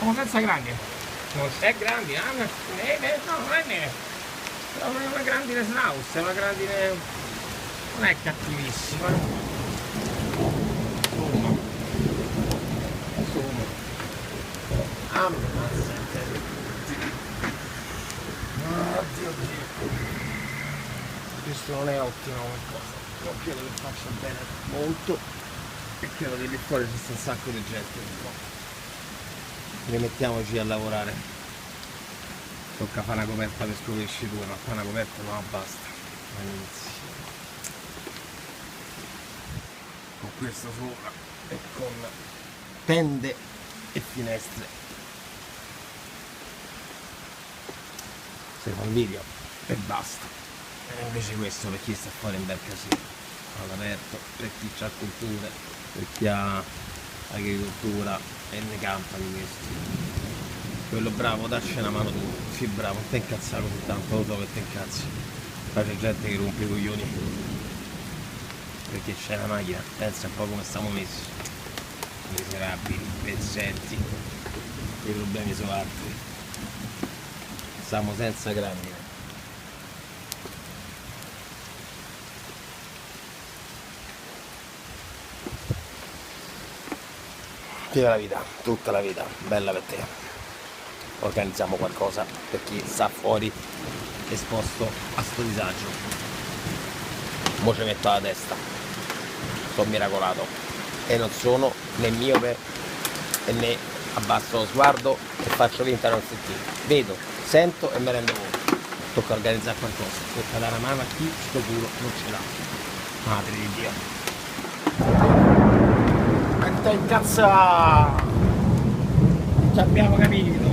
Siamo senza grandi. Non c'è grandi, no, non è neve. È una grandine Snaus, è una grandine. Non è cattivissima. Sumo. Sumo. Ammazza. Oddio Dio. Questo non è ottimo come cosa. Non credo che faccia bene molto. E credo che lì fuori ci sia un sacco di gente. Rimettiamoci a lavorare. Tocca fare una coperta per scopriscitura, ma fare una coperta no, basta. Inizio. Con questo sopra e con tende e finestre. Se fa un video e basta. E invece questo per chi sta fuori in bel casino. All'aperto, per chi ha culture, per chi ha agricoltura e ne campa di questo. Quello bravo, dacci una mano tu, sì bravo, non te incazzare così tanto, lo so che te incazzi. Ma c'è gente che rompe i coglioni. Perché c'è la macchina, pensa un po' come stiamo messi. Miserabili, pezzenti. I problemi sono altri. Siamo senza grandi. Viva la vita, tutta la vita, bella per te. Organizziamo qualcosa per chi sta fuori esposto a sto disagio. Mo ci metto la testa, sono miracolato e non sono né miope e né abbasso lo sguardo e faccio finta di non sentire. Vedo, sento e mi rendo conto. Tocca organizzare qualcosa, tocca dare una mano a chi sto culo non ce l'ha. Madre di Dio. Ma te incazza! Ci abbiamo capito!